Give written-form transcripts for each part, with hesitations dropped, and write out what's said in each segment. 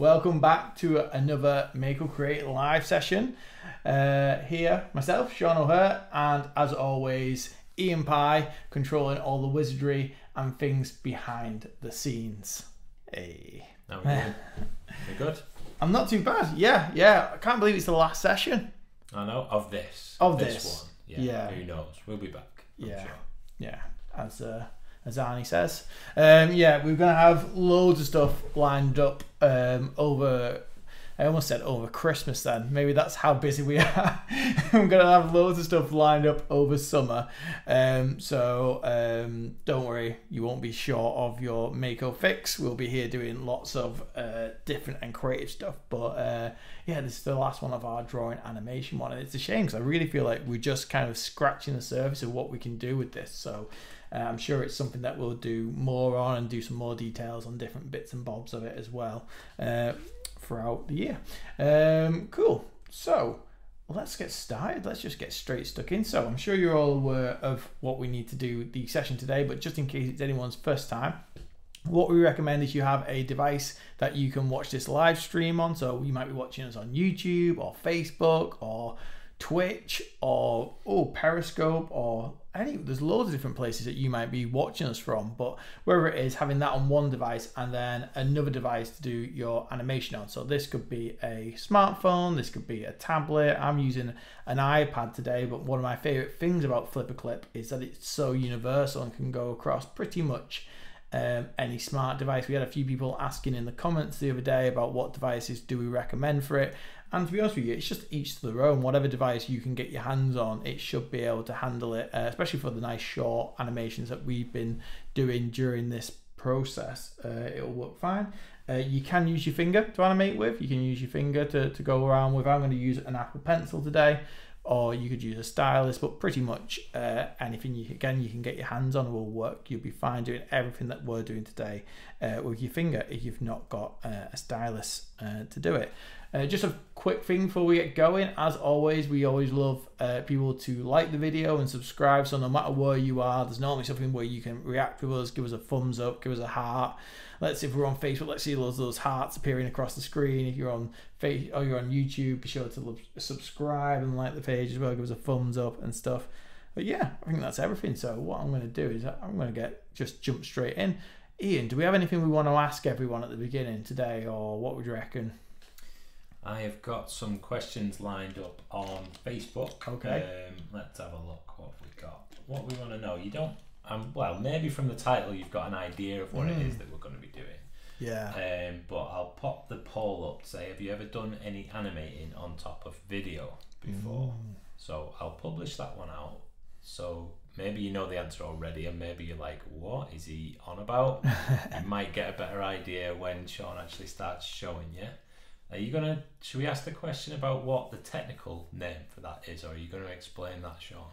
welcome back to another Make or Create live session. Here, myself, Sean O'Hare, and as always, Ian Pye, controlling all the wizardry and things behind the scenes. Hey. How are we doing? You good? I'm not too bad. Yeah. I can't believe it's the last session. I know, of this. Of this one. Yeah. Who knows? We'll be back. Yeah. As Arnie says. We're going to have loads of stuff lined up over, I almost said over Christmas then. Maybe that's how busy we are. I'm going to have loads of stuff lined up over summer. So don't worry, you won't be short of your make or fix. We'll be here doing lots of different and creative stuff. But this is the last one of our drawing animation one. And it's a shame because I really feel like we're just kind of scratching the surface of what we can do with this. So I'm sure it's something that we'll do more on and do some more details on different bits and bobs of it as well throughout the year. Cool. So let's get started. Let's just get straight stuck in. So I'm sure you're all aware of what we need to do the session today, but just in case it's anyone's first time, what we recommend is you have a device that you can watch this live stream on. So you might be watching us on YouTube or Facebook or Twitch or Periscope or there's loads of different places that you might be watching us from, but wherever it is, having that on one device and then another device to do your animation on. So this could be a smartphone, this could be a tablet. I'm using an iPad today, but one of my favorite things about FlipaClip is that it's so universal and can go across pretty much any smart device. We had a few people asking in the comments the other day about what devices do we recommend for it, and to be honest with you, it's just each to their own. Whatever device you can get your hands on, it should be able to handle it, especially for the nice short animations that we've been doing during this process. It'll work fine. You can use your finger to animate with. You can use your finger to go around with. I'm going to use an Apple Pencil today, or you could use a stylus, but pretty much anything you can get your hands on will work. You'll be fine doing everything that we're doing today with your finger if you've not got a stylus to do it. Just a quick thing before we get going. As always, we always love people to like the video and subscribe. So no matter where you are, there's normally something where you can react with us, give us a thumbs up, give us a heart. Let's see if we're on Facebook. Let's see loads of those hearts appearing across the screen. If you're on Facebook or you're on YouTube, be sure to subscribe and like the page as well. Give us a thumbs up and stuff. But yeah, I think that's everything. So what I'm going to do is I'm going to just jump straight in. Ian, do we have anything we want to ask everyone at the beginning today, or what would you reckon? I have got some questions lined up on Facebook. Okay. Let's have a look. What have we got? What we want to know. You don't. Well, maybe from the title you've got an idea of what it is that we're going to be doing. Yeah. But I'll pop the poll up. Say, have you ever done any animating on top of video before? So I'll publish that one out. So maybe you know the answer already, and maybe you're like, what is he on about? You might get a better idea when Sean actually starts showing you. Should we ask the question about what the technical name for that is, or are you going to explain that, Sean?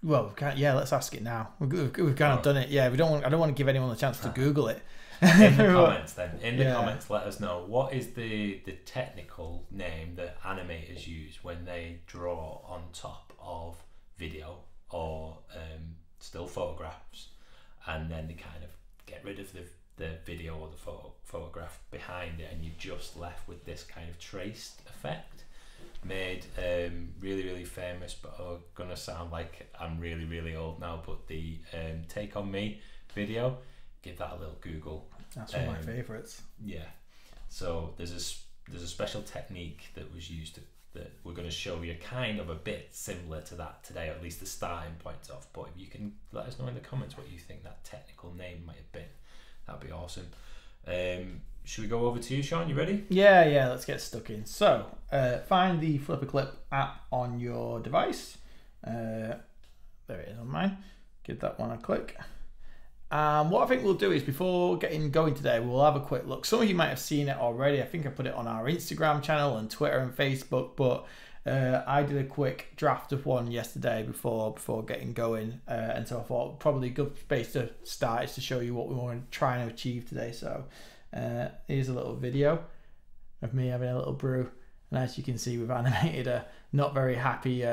Well, let's ask it now. We've kind of done it. Yeah, I don't want to give anyone the chance to Google it. In the comments then. In the comments, let us know what is the technical name that animators use when they draw on top of video or still photographs, and then they kind of get rid of the video or the photograph behind it, and you're just left with this kind of traced effect. Made really, really famous, but I'm gonna sound like I'm really, really old now, but the Take On Me video, give that a little Google. That's one of my favourites. Yeah, so there's a special technique that was used that we're going to show you, kind of a bit similar to that today, or at least the starting point of. But if you can let us know in the comments what you think that technical name might have been, that'd be awesome. Should we go over to you, Sean? You ready? Yeah, let's get stuck in. So, find the FlipaClip app on your device. There it is on mine. Give that one a click. What I think we'll do is, before getting going today, we'll have a quick look. Some of you might have seen it already. I think I put it on our Instagram channel and Twitter and Facebook, but I did a quick draft of one yesterday before getting going, and so I thought probably a good space to start is to show you what we want to try and achieve today. So here's a little video of me having a little brew, and as you can see, we've animated a not very happy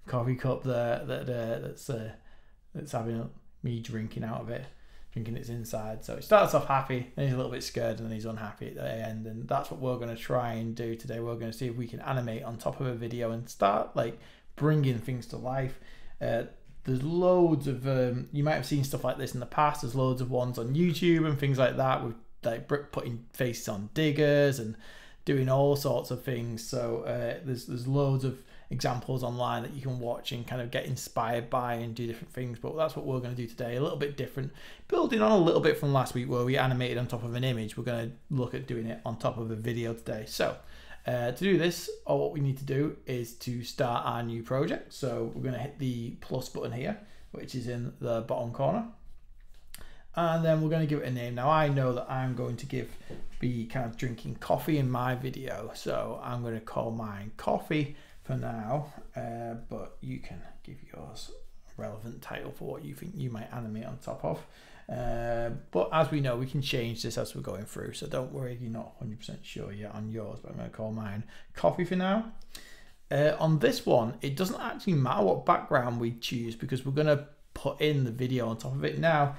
coffee cup there that's having me drinking out of it. thinking it's inside. So he starts off happy, then he's a little bit scared, and then he's unhappy at the end. And that's what we're going to try and do today. We're going to see if we can animate on top of a video and start like bringing things to life. There's loads of you might have seen stuff like this in the past. There's loads of ones on YouTube and things like that with like putting faces on diggers and doing all sorts of things. So there's loads of examples online that you can watch and kind of get inspired by and do different things. But that's what we're going to do today, a little bit different, building on a little bit from last week where we animated on top of an image. We're going to look at doing it on top of a video today. So to do this, what we need to do is to start our new project. So we're going to hit the plus button here, which is in the bottom corner. And then we're going to give it a name. Now I know that I'm going to be kind of drinking coffee in my video. So I'm going to call mine Coffee for now. But you can give yours a relevant title for what you think you might animate on top of. But as we know, we can change this as we're going through, so don't worry if you're not 100% sure yet on yours, but I'm going to call mine Coffee for now. On this one, it doesn't actually matter what background we choose because we're going to put in the video on top of it. Now,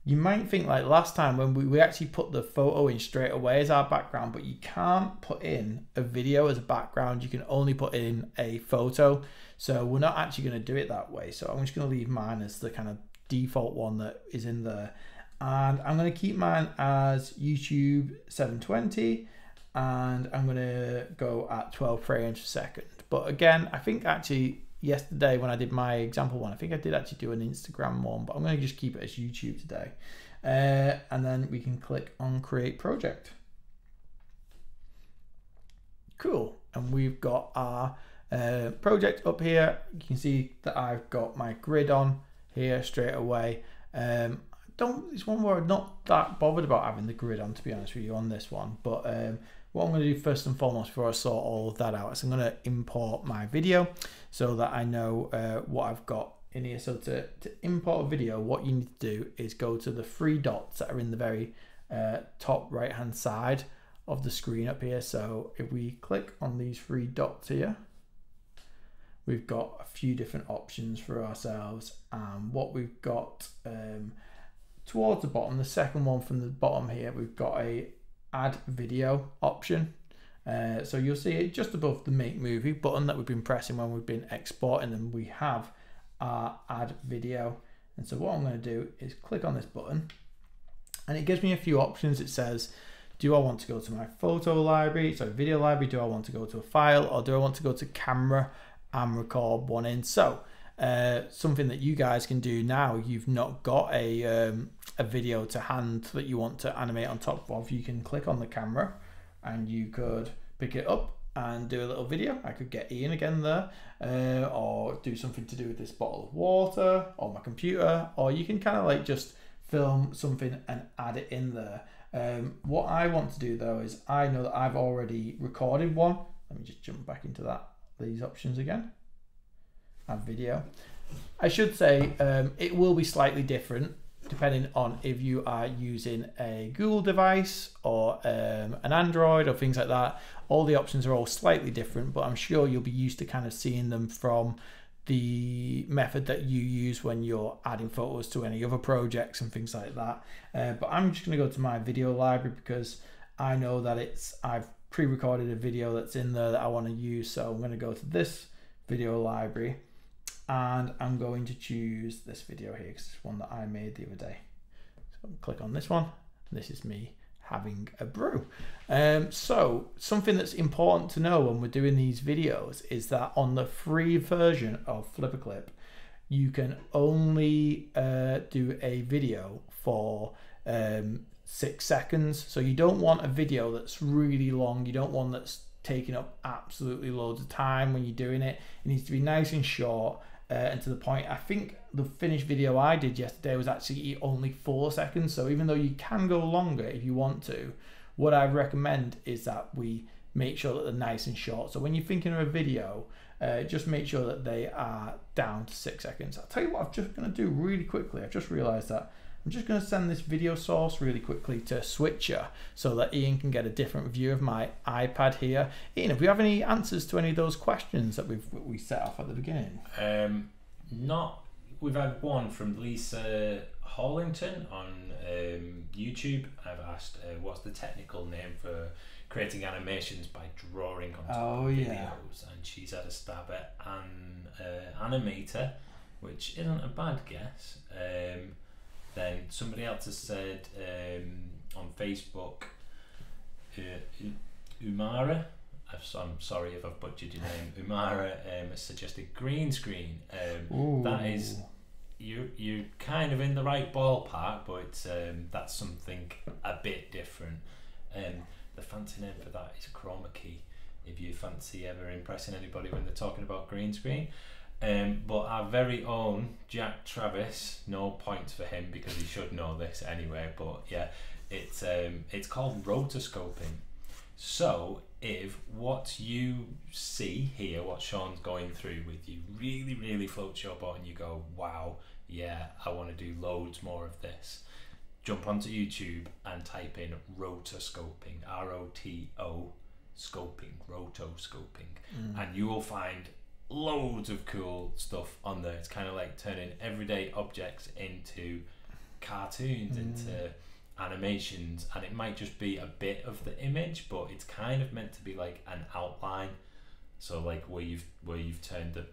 you might think like last time when we actually put the photo in straight away as our background, but you can't put in a video as a background. You can only put in a photo. So we're not actually going to do it that way. So I'm just going to leave mine as the kind of default one that is in there, and I'm going to keep mine as YouTube 720, and I'm going to go at 12 frames per second. But again, I think actually yesterday when I did my example one, I think I did actually do an Instagram one, but I'm going to just keep it as YouTube today. And then we can click on create project. Cool. And we've got our project up here. You can see that I've got my grid on here straight away. It's one where I'm not that bothered about having the grid on, to be honest with you, on this one. But what I'm going to do first and foremost before I sort all of that out is I'm going to import my video so that I know what I've got in here. So to import a video, what you need to do is go to the three dots that are in the very top right hand side of the screen up here. So if we click on these three dots here, we've got a few different options for ourselves. What we've got towards the bottom, the second one from the bottom here, we've got a add video option. So you'll see it just above the make movie button that we've been pressing when we've been exporting them. We have our add video. And so what I'm going to do is click on this button and it gives me a few options. It says, do I want to go to my photo library, so video library? Do I want to go to a file, or do I want to go to camera and record one in? So something that you guys can do now, you've not got a video to hand that you want to animate on top of, you can click on the camera and you could pick it up and do a little video. I could get Ian again there, or do something to do with this bottle of water or my computer, or you can kind of like just film something and add it in there. What I want to do though is I know that I've already recorded one. Let me just jump back into these options again. Add video. I should say it will be slightly different depending on if you are using a Google device or an Android or things like that. All the options are all slightly different, but I'm sure you'll be used to kind of seeing them from the method that you use when you're adding photos to any other projects and things like that. But I'm just going to go to my video library because I know that I've pre-recorded a video that's in there that I want to use. So I'm going to go to this video library and I'm going to choose this video here because it's one that I made the other day. So click on this one. This is me having a brew. So something that's important to know when we're doing these videos is that on the free version of FlipaClip, you can only do a video for 6 seconds. So you don't want a video that's really long. You don't want that's taking up absolutely loads of time when you're doing it. It needs to be nice and short and to the point. I think the finished video I did yesterday was actually only 4 seconds. So even though you can go longer if you want to, what I recommend is that we make sure that they're nice and short. So when you're thinking of a video, just make sure that they are down to 6 seconds. I'll tell you what I'm just going to do really quickly. I've just realized that I'm just going to send this video source really quickly to Switcher so that Ian can get a different view of my iPad here. Ian, if we have any answers to any of those questions that we set off at the beginning? Not we've had one from Lisa Hollington on YouTube. I've asked what's the technical name for creating animations by drawing on top of videos, and she's had a stab at an animator, which isn't a bad guess. Then somebody else has said on Facebook, Umara, I'm sorry if I've butchered your name, Umara has suggested green screen. That is, you're kind of in the right ballpark, but that's something a bit different. The fancy name for that is chroma key, if you fancy ever impressing anybody when they're talking about green screen. But our very own Jack Travis, no points for him because he should know this anyway, but yeah, it's called rotoscoping. So if what you see here, what Sean's going through with you, really, really floats your boat and you go, wow, yeah, I want to do loads more of this, jump onto YouTube and type in rotoscoping, R-O-T-O, scoping, rotoscoping, and you will find loads of cool stuff on there. It's kind of like turning everyday objects into cartoons, into animations, and it might just be a bit of the image, but it's kind of meant to be like an outline, so like where you've turned the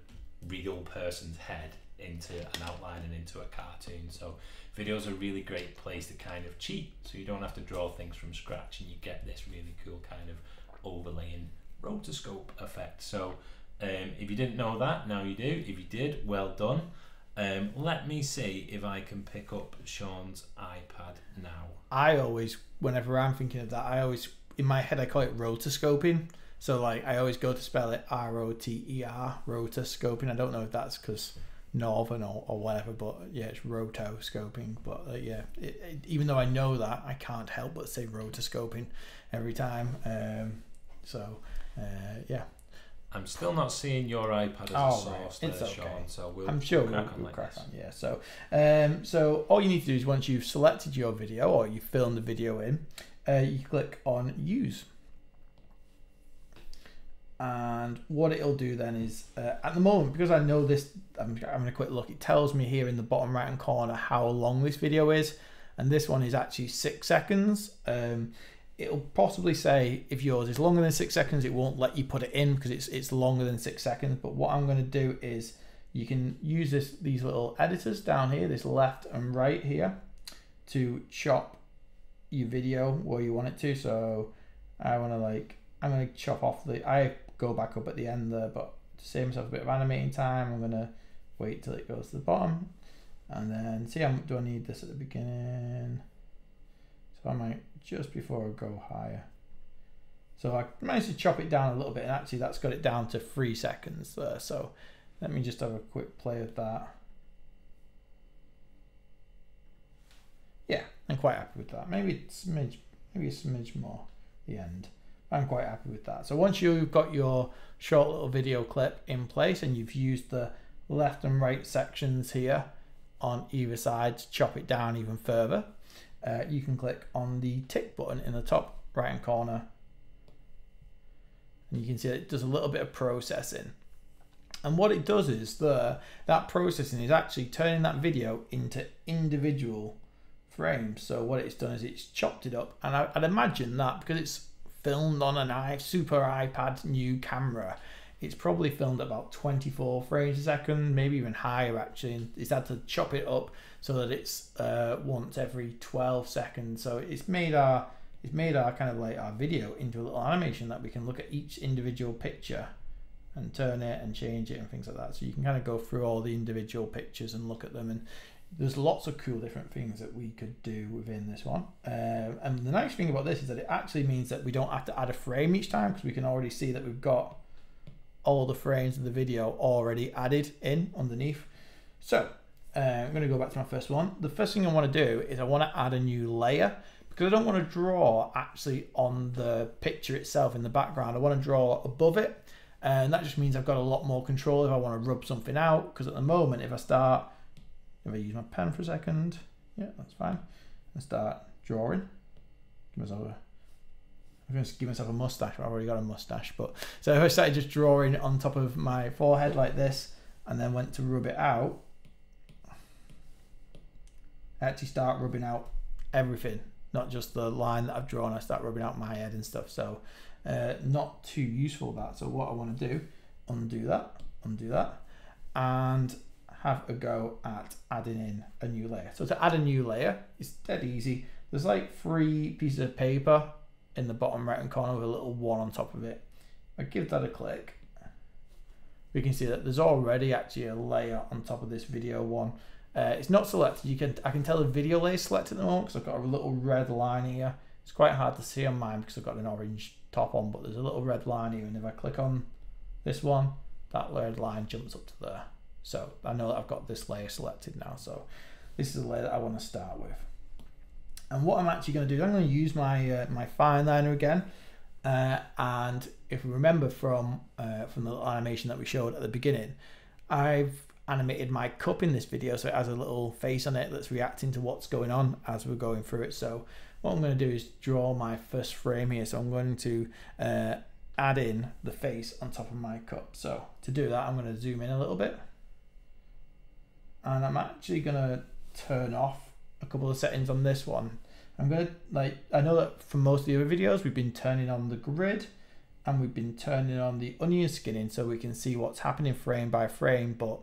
real person's head into an outline and into a cartoon. So videos are a really great place to kind of cheat, so you don't have to draw things from scratch and you get this really cool kind of overlaying rotoscope effect. So if you didn't know that, now you do. If you did, well done. Let me see if I can pick up Sean's iPad now. I always, whenever I'm thinking of that, I always, in my head, I call it rotoscoping. So like, I always go to spell it R-O-T-E-R, rotoscoping. I don't know if that's because Northern or whatever, but yeah, it's rotoscoping. But yeah, even though I know that, I can't help but say rotoscoping every time. Yeah. I'm still not seeing your iPad as a source there, okay. Sean, so I'm sure we'll crack on. Yeah, so all you need to do is, once you've selected your video or you filmed the video in, you click on Use. And what it'll do then is, at the moment, because I know this, I'm having a quick look, it tells me here in the bottom right hand corner how long this video is, and this one is actually 6 seconds. It'll possibly say if yours is longer than 6 seconds, it won't let you put it in because it's longer than 6 seconds. But what I'm going to do is, you can use these little editors down here, this left and right here, to chop your video where you want it to. So I'm going to chop off I go back up at the end there, but to save myself a bit of animating time, I'm going to wait till it goes to the bottom, and then see how much do I need this at the beginning. So I might, just before I go higher. So I managed to chop it down a little bit, and actually that's got it down to 3 seconds there. So let me just have a quick play of that. Yeah, I'm quite happy with that. Maybe a smidge more at the end. I'm quite happy with that. So once you've got your short little video clip in place and you've used the left and right sections here on either side to chop it down even further, you can click on the tick button in the top right hand corner, and you can see it does a little bit of processing. And what it does is that processing is actually turning that video into individual frames. So what it's done is it's chopped it up, and I'd imagine that because it's filmed on a super iPad new camera, it's probably filmed at about 24 frames a second, maybe even higher actually, and it's had to chop it up so that it's once every 12 seconds. So it's made our kind of like our video into a little animation that we can look at each individual picture and turn it and change it and things like that. So you can kind of go through all the individual pictures and look at them, and there's lots of cool different things that we could do within this one. And the nice thing about this is that it actually means that we don't have to add a frame each time, because we can already see that we've got all the frames of the video already added in underneath. So I'm going to go back to my first one. The first thing I want to do is I want to add a new layer, because I don't want to draw actually on the picture itself in the background. I want to draw above it, and that just means I've got a lot more control if I want to rub something out. Because at the moment, if I use my pen for a second, yeah, that's fine, and start drawing, I'm going to give myself a mustache. I've already got a mustache, but so if I started just drawing on top of my forehead like this, and then went to rub it out, I actually start rubbing out everything, not just the line that I've drawn. I start rubbing out my head and stuff. So not too useful that. So what I want to do, undo that, and have a go at adding in a new layer. So to add a new layer, it's dead easy. There's like 3 pieces of paper in the bottom right hand corner with a little 1 on top of it. I give that a click. We can see that there's already actually a layer on top of this video one. It's not selected. I can tell the video layer is selected at the moment because I've got a little red line here. It's quite hard to see on mine because I've got an orange top on, but there's a little red line here, and if I click on this one, that red line jumps up to there. So I know that I've got this layer selected now. So this is the layer that I want to start with. And what I'm actually going to do, I'm going to use my my fine liner again. And if we remember from the little animation that we showed at the beginning, I've animated my cup in this video, so it has a little face on it that's reacting to what's going on as we're going through it. So what I'm going to do is draw my first frame here. So I'm going to add in the face on top of my cup. So to do that, I'm going to zoom in a little bit, and I'm actually going to turn off a couple of settings on this one. I'm going to, I know that from most of the other videos, we've been turning on the grid and we've been turning on the onion skinning so we can see what's happening frame by frame. But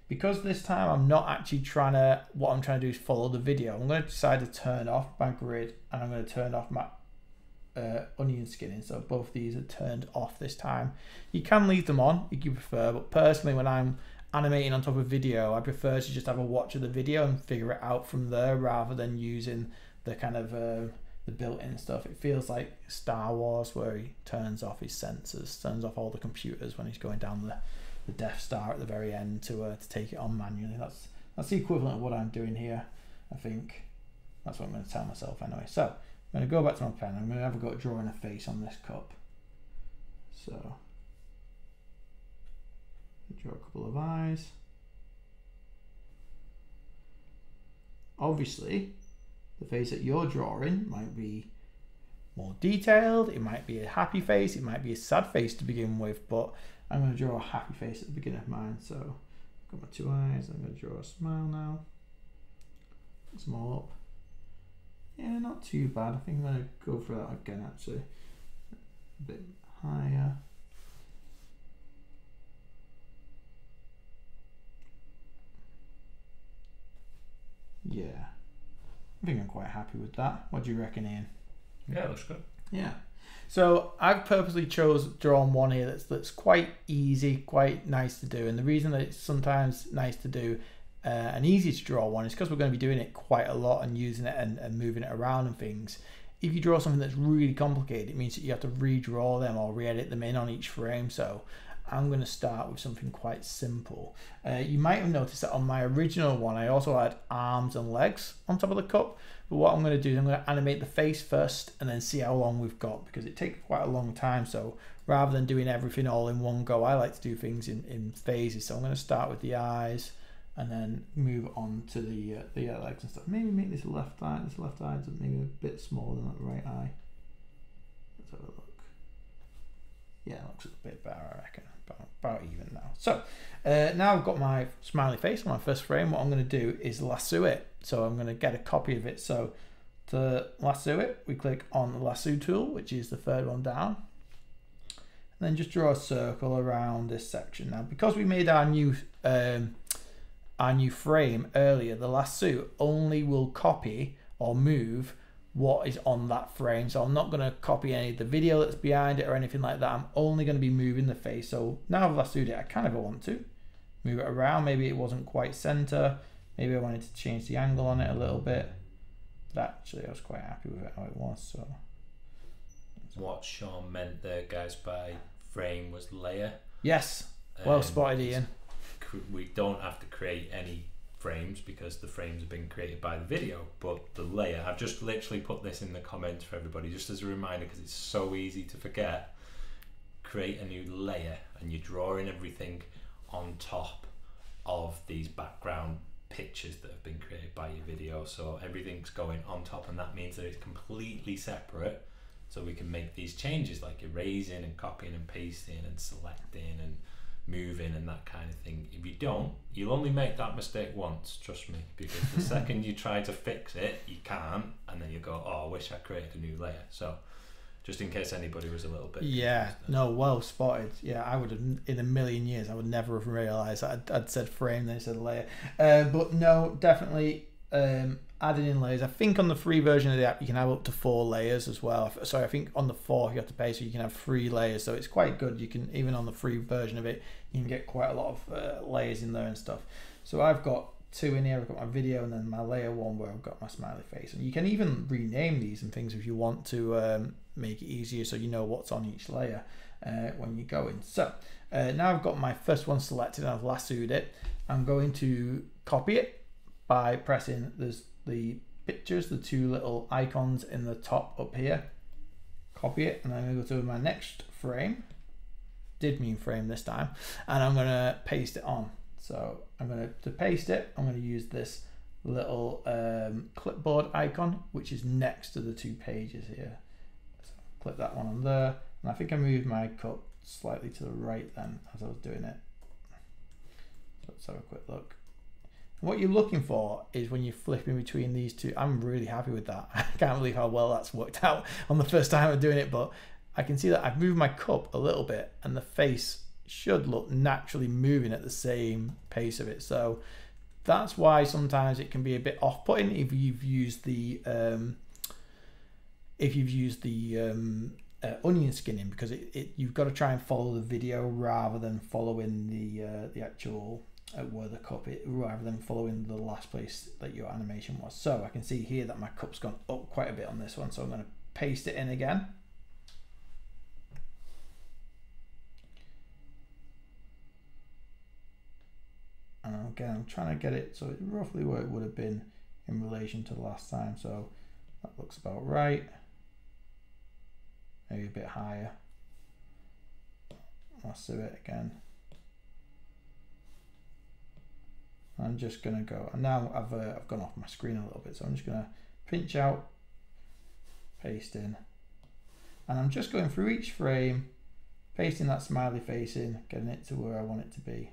because this time I'm not actually what I'm trying to do is follow the video, I'm going to decide to turn off my grid and I'm going to turn off my onion skinning. So both these are turned off this time. You can leave them on if you prefer, but personally when I'm animating on top of video, I prefer to just have a watch of the video and figure it out from there rather than using the kind of the built-in stuff. It feels like Star Wars where he turns off his sensors, turns off all the computers when he's going down the Death Star at the very end to take it on manually. That's the equivalent of what I'm doing here. I think that's what I'm going to tell myself anyway. So I'm going to go back to my pen. I'm going to have a go at drawing a face on this cup. So draw a couple of eyes. Obviously, the face that you're drawing might be more detailed. It might be a happy face. It might be a sad face to begin with, but I'm going to draw a happy face at the beginning of mine. So I've got my 2 eyes. I'm going to draw a smile now. It's more up. Yeah, not too bad. I think I'm going to go for that again actually. A bit higher. Yeah, I think I'm quite happy with that. What do you reckon, Ian? Yeah, it looks good. Yeah. So I've purposely drawn one here that's quite easy, quite nice to do. And the reason that it's sometimes nice to do and easy to draw one is because we're going to be doing it quite a lot and using it and moving it around and things. If you draw something that's really complicated, it means that you have to redraw them or re-edit them in on each frame. So I'm going to start with something quite simple. You might have noticed that on my original one, I also had arms and legs on top of the cup. But what I'm going to do is I'm going to animate the face first and then see how long we've got, because it takes quite a long time. So rather than doing everything all in one go, I like to do things in phases. So I'm going to start with the eyes and then move on to the legs and stuff. Maybe make this left eye. This left eye is maybe a bit smaller than that right eye. Let's have a look. Yeah, it looks a bit better, I reckon. About even now. So now I've got my smiley face on my first frame. What I'm going to do is lasso it. So I'm going to get a copy of it. So to lasso it, we click on the lasso tool, which is the third one down. And then just draw a circle around this section. Now, because we made our new frame earlier, the lasso only will copy or move what is on that frame. So I'm not going to copy any of the video that's behind it or anything like that. I'm only going to be moving the face. So now I've lassoed it, I kind of want to move it around. Maybe it wasn't quite center. Maybe I wanted to change the angle on it a little bit. But actually I was quite happy with it how it was. So what Sean meant there, guys, by frame was layer. Yes, well spotted, Ian. We don't have to create any frames because the frames have been created by the video, but the layer, I've just literally put this in the comments for everybody just as a reminder because it's so easy to forget. Create a new layer and you're drawing everything on top of these background pictures that have been created by your video, so everything's going on top, and that means that it's completely separate, so we can make these changes like erasing and copying and pasting and selecting and moving and that kind of thing. If you don't, you'll only make that mistake once, trust me, because the second you try to fix it, you can't, and then you go, oh, I wish I created a new layer. So just in case anybody was a little bit no, well spotted. Yeah, I would have, in a million years, I would never have realised that I'd said frame, then said layer. But no, definitely adding in layers. I think on the free version of the app you can have up to 4 layers as well. Sorry, I think on the 4 you have to pay, so you can have 3 layers. So it's quite good. You can, even on the free version of it, you can get quite a lot of layers in there and stuff. So I've got 2 in here. I've got my video and then my layer 1 where I've got my smiley face. And you can even rename these and things if you want to make it easier, so you know what's on each layer when you go in. So now I've got my first one selected and I've lassoed it. I'm going to copy it by pressing the pictures, the 2 little icons in the top up here. Copy it, and I'm going to go to my next frame. Did mean frame this time, and I'm going to paste it on. So I'm going to paste it, I'm going to use this little clipboard icon, which is next to the 2 pages here. So click that one on there, and I think I moved my cup slightly to the right then as I was doing it. So let's have a quick look. What you're looking for is when you're flipping between these 2. I'm really happy with that. I can't believe how well that's worked out on the first time of doing it, but I can see that I've moved my cup a little bit and the face should look naturally moving at the same pace of it. So that's why sometimes it can be a bit off-putting if you've used the onion skinning, because you've got to try and follow the video rather than following the actual where the cup is, rather than following the last place that your animation was. So I can see here that my cup's gone up quite a bit on this one, so I'm going to paste it in again. And again, I'm trying to get it so it's roughly where it would have been in relation to the last time, so that looks about right. Maybe a bit higher. Lasso it again. I'm just going to go, and now I've gone off my screen a little bit, so I'm just going to pinch out, paste in, and I'm just going through each frame, pasting that smiley face in, getting it to where I want it to be.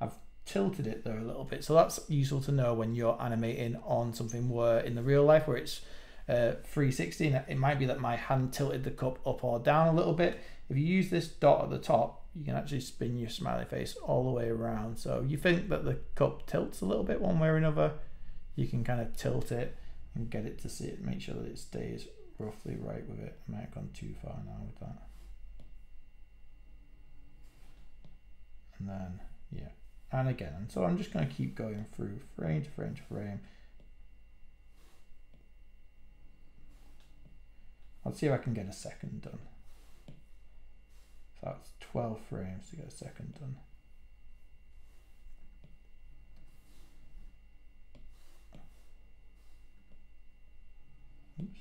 I've tilted it there a little bit, so that's useful to know when you're animating on something where in the real life where it's 360, it might be that my hand tilted the cup up or down a little bit. If you use this dot at the top, you can actually spin your smiley face all the way around. So you think that the cup tilts a little bit one way or another, you can kind of tilt it and get it to see it, make sure that it stays roughly right with it. I might have gone too far now with that. And then, yeah, and again, and so I'm just going to keep going through frame to frame to frame. I'll see if I can get a second done. So that's 12 frames to get a second done. Oops.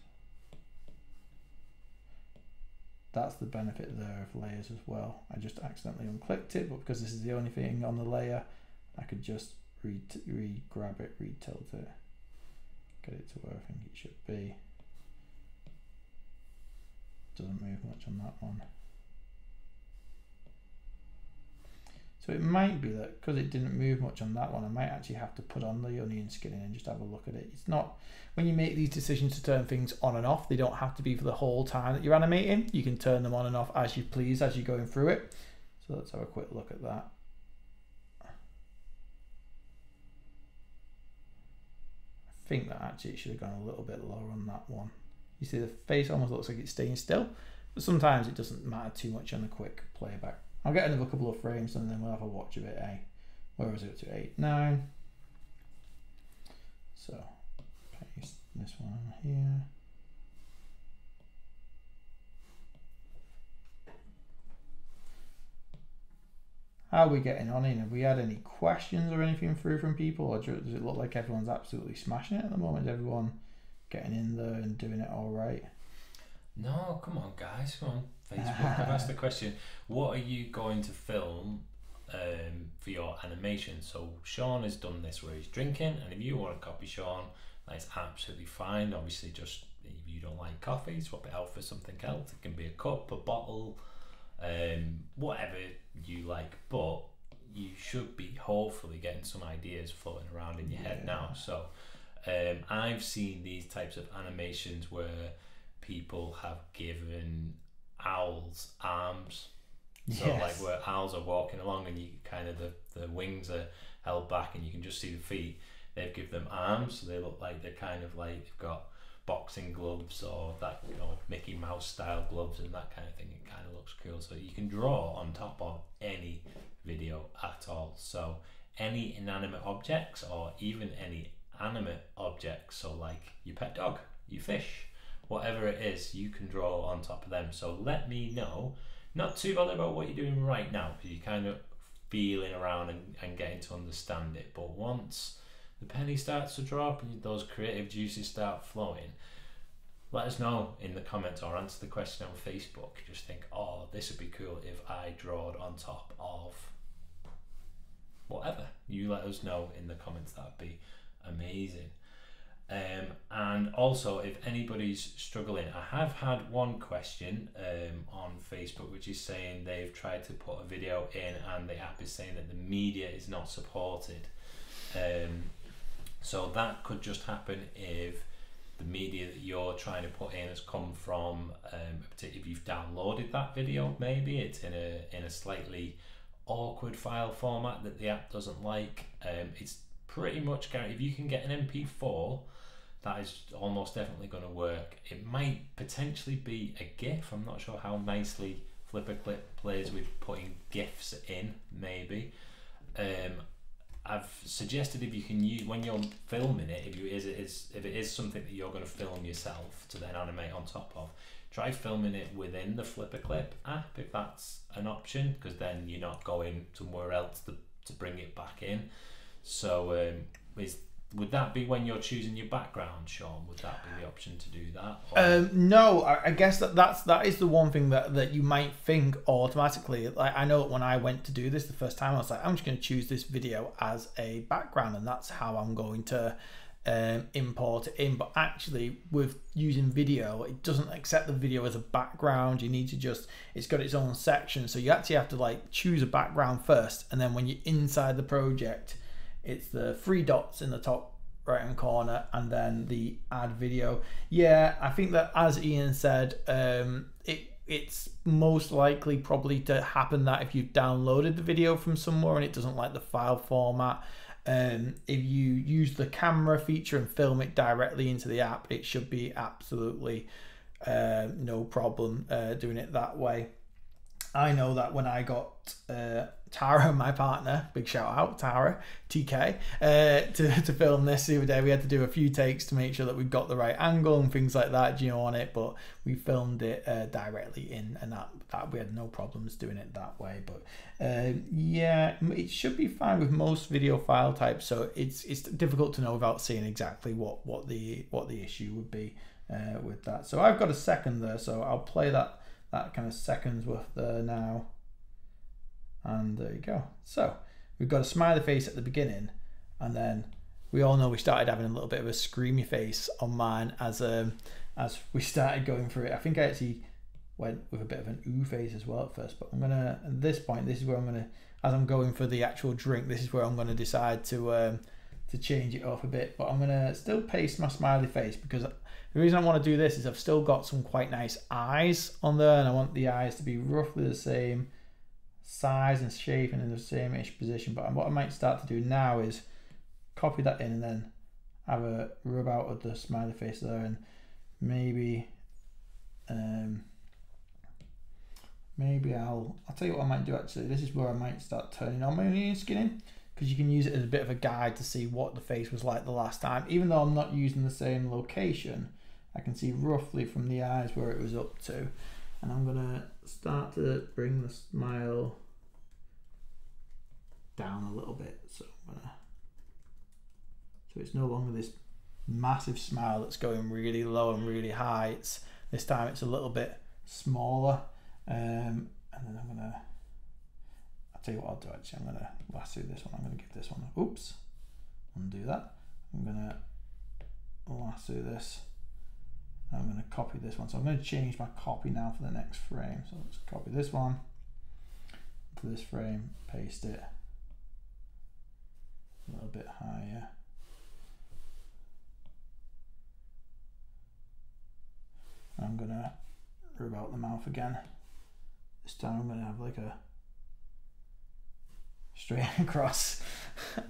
That's the benefit there of layers as well. I just accidentally unclicked it, but because this is the only thing on the layer, I could just re-grab it, re-tilt it, get it to where I think it should be. Doesn't move much on that one. So it might be that because it didn't move much on that one, I might actually have to put on the onion skinning and just have a look at it. It's not, when you make these decisions to turn things on and off, they don't have to be for the whole time that you're animating. You can turn them on and off as you please as you're going through it. So let's have a quick look at that. I think that actually it should have gone a little bit lower on that one. You see the face almost looks like it's staying still, but sometimes it doesn't matter too much on the quick playback. I'll get another couple of frames and then we'll have a watch of it, eh? Where was it to 8, 9? So paste this one here. How are we getting on in? Have we had any questions or anything through from people, or does it look like everyone's absolutely smashing it at the moment? Is everyone getting in there and doing it all right? No, come on guys, come on Facebook. I've asked the question, what are you going to film for your animation? So Sean has done this where he's drinking, and if you want to copy Sean, that's absolutely fine. Obviously, just if you don't like coffee, swap it out for something else. It can be a cup, a bottle, whatever you like, but you should be hopefully getting some ideas floating around in your head now. So I've seen these types of animations where people have given owls arms. So like where owls are walking along and you kind of the wings are held back and you can just see the feet. They've given them arms, so they look like they're kind of like they've got boxing gloves or that, you know, Mickey Mouse style gloves and that kind of thing. It kind of looks cool. So you can draw on top of any video at all. So any inanimate objects or even any animate objects, so like your pet dog, your fish, whatever it is, you can draw on top of them. So let me know. Not too bothered about what you're doing right now because you're kind of feeling around and getting to understand it. But once the penny starts to drop and those creative juices start flowing, let us know in the comments or answer the question on Facebook. Just think, oh, this would be cool if I drawed on top of whatever. You let us know in the comments. That'd be amazing. And also, if anybody's struggling, I have had one question on Facebook which is saying they've tried to put a video in and the app is saying that the media is not supported. So that could just happen if the media that you're trying to put in has come from, particularly if you've downloaded that video, maybe it's in a slightly awkward file format that the app doesn't like. It's pretty much guaranteed if you can get an MP4, that is almost definitely going to work. It might potentially be a GIF. I'm not sure how nicely FlipaClip plays with putting GIFs in, maybe. I've suggested if you can use, when you're filming it, if it is something that you're going to film yourself to then animate on top of, try filming it within the FlipaClip app if that's an option, because then you're not going somewhere else to bring it back in. So would that be when you're choosing your background, Sean? Would that be the option to do that? No, I guess that is the one thing that you might think automatically. Like, I know when I went to do this the first time, I was like, I'm just going to choose this video as a background, and that's how I'm going to import it in. But actually, with using video, it doesn't accept the video as a background. You need to it's got its own section, so you actually have to like choose a background first, and then when you're inside the project, it's the three dots in the top right hand corner and then the add video. Yeah, I think that, as Ian said, it's most likely probably to happen that if you've downloaded the video from somewhere and it doesn't like the file format, if you use the camera feature and film it directly into the app, it should be absolutely no problem doing it that way. I know that when I got Tara, my partner, big shout out, Tara, TK, to film this the other day, we had to do a few takes to make sure that we got the right angle and things like that, on it, but we filmed it directly in, and that we had no problems doing it that way. But yeah, it should be fine with most video file types, so it's difficult to know without seeing exactly what the issue would be with that. So I've got a second there, so I'll play that kind of seconds worth there now, and there you go. So we've got a smiley face at the beginning, and then we all know we started having a little bit of a screamy face on mine as we started going through it. I think I actually went with a bit of an ooh face as well at first, but I'm gonna, at this point, this is where I'm gonna, as I'm going for the actual drink, this is where I'm gonna decide to change it up a bit. But I'm gonna still paste my smiley face, because the reason I want to do this is I've still got some quite nice eyes on there, and I want the eyes to be roughly the same size and shape and in the same-ish position. But what I might start to do now is copy that in and then have a rub out of the smiley face there, and maybe I'll tell you what I might do actually. This is where I might start turning on my onion skinning, because you can use it as a bit of a guide to see what the face was like the last time. Even though I'm not using the same location, I can see roughly from the eyes where it was up to. And I'm gonna start to bring the smile down a little bit. So it's no longer this massive smile that's going really low and really high. This time it's a little bit smaller. And then I'll tell you what I'll do actually. I'm gonna lasso this one. I'm gonna give this one, oops, undo that. I'm gonna lasso this. I'm going to copy this one. So I'm going to change my copy now for the next frame. So let's copy this one. to this frame, paste it a little bit higher. I'm gonna rub out the mouth again. This time I'm gonna have like a straight across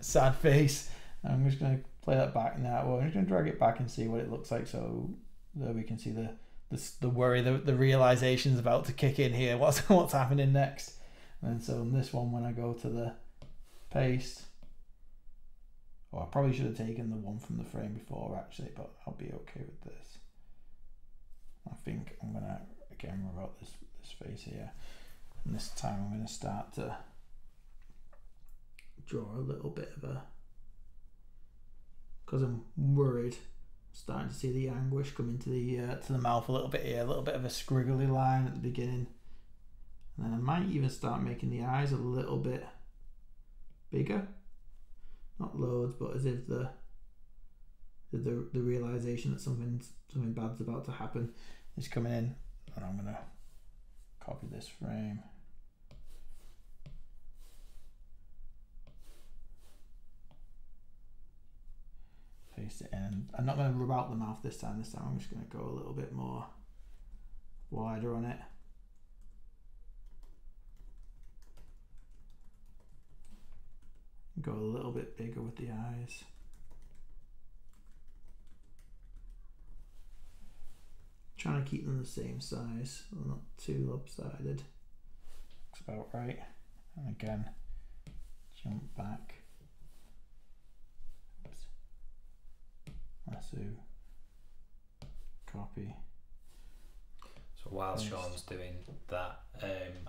sad face. I'm just gonna play that back now. Well, I'm just gonna drag it back and see what it looks like, so that we can see the worry, the realization's about to kick in here. What's happening next? And so on this one, when I go to the paste, I probably should have taken the one from the frame before actually, but I'll be okay with this. I think I'm gonna again rub out this face here, and this time I'm gonna start to draw a little bit of a, because I'm worried, starting to see the anguish come into the mouth a little bit here, a little bit of a squiggly line at the beginning, and then I might even start making the eyes a little bit bigger, not loads, but as if the realization that something bad's about to happen is coming in. And I'm gonna copy this frame, paste it in. I'm not going to rub out the mouth this time. I'm just going to go a little bit more wider on it. Go a little bit bigger with the eyes. Trying to keep them the same size, not too lopsided. Looks about right. And again, jump back. Oops. Lasso. Copy. So while Sean's doing that,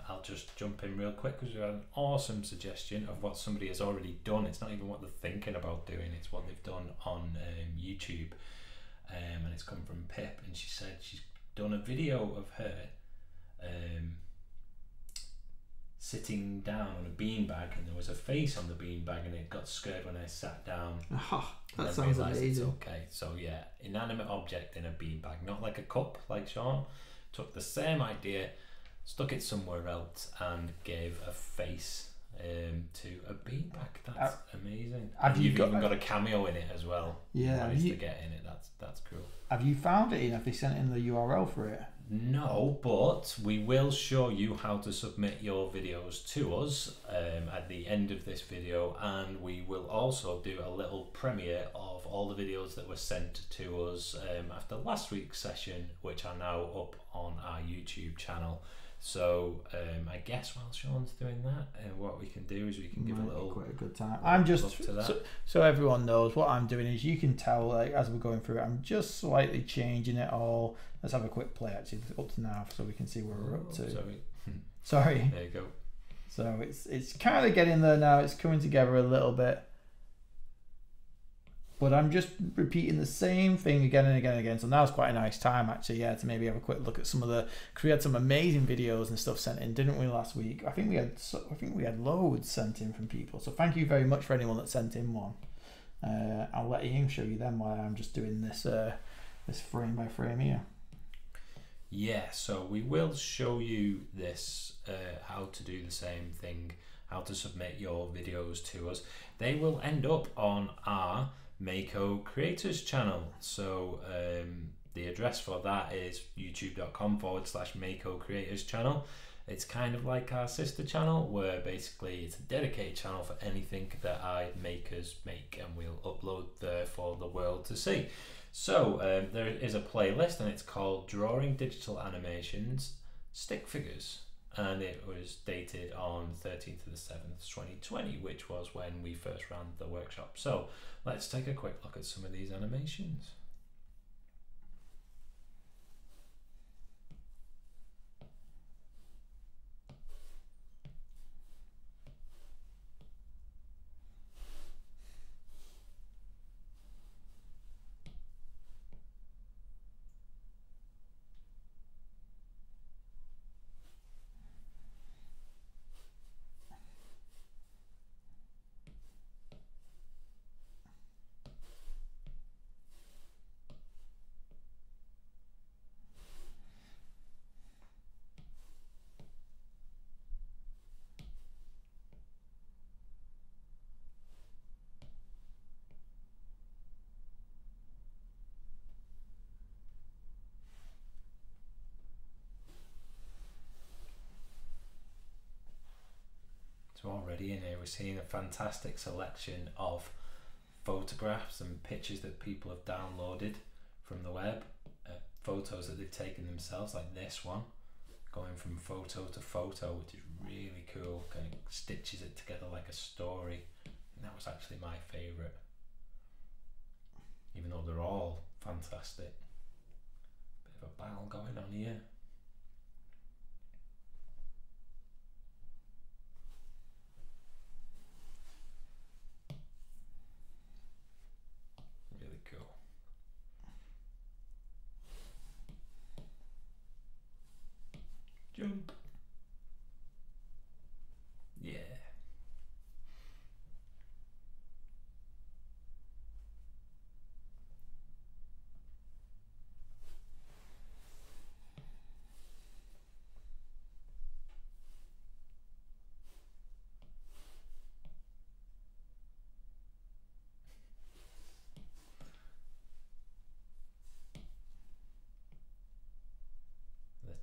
I'll just jump in real quick because we had an awesome suggestion of what somebody has already done. It's not even what they're thinking about doing, it's what they've done on YouTube. And it's come from Pip, and she said she's done a video of her sitting down on a beanbag, and there was a face on the beanbag, and it got scared when I sat down. Oh, that sounds amazing. Okay, so yeah, inanimate object in a beanbag, not like a cup like Sean. Took the same idea, stuck it somewhere else, and gave a face to a beanbag. That's amazing. You've even got a cameo in it as well. Yeah, managed to get in it. That's cool. Have you found it? Have they sent in the URL for it? No, but we will show you how to submit your videos to us at the end of this video, and we will also do a little premiere of all the videos that were sent to us after last week's session, which are now up on our YouTube channel. So I guess while Sean's doing that, what we can do is we can give a little quite a good time. I'm just so everyone knows what I'm doing is, you can tell like as we're going through it, I'm just slightly changing it all. Let's have a quick play actually up to now so we can see where we're up to. Sorry. There you go. So it's kind of getting there now. It's coming together a little bit. But I'm just repeating the same thing again and again and again. So now it's quite a nice time actually, yeah, to maybe have a quick look at some of the, because we had some amazing videos and stuff sent in, didn't we, last week? I think we had loads sent in from people. So thank you very much for anyone that sent in one. I'll let Ian show you them while I'm just doing this this frame by frame here. Yeah, so we will show you this, how to do the same thing, how to submit your videos to us. They will end up on our Mako Creators channel. So the address for that is youtube.com/Mako Creators channel. It's kind of like our sister channel, where basically it's a dedicated channel for anything that our makers make, and we'll upload there for the world to see. So there is a playlist, and it's called Drawing Digital Animations Stick Figures, and it was dated on 13th of the 7th 2020, which was when we first ran the workshop. So let's take a quick look at some of these animations. already in here. We're seeing a fantastic selection of photographs and pictures that people have downloaded from the web, photos that they've taken themselves, like this one, going from photo to photo, which is really cool, kind of stitches it together like a story. And that was actually my favourite, even though they're all fantastic. Bit of a battle going on here. Really cool. Jump. Yeah.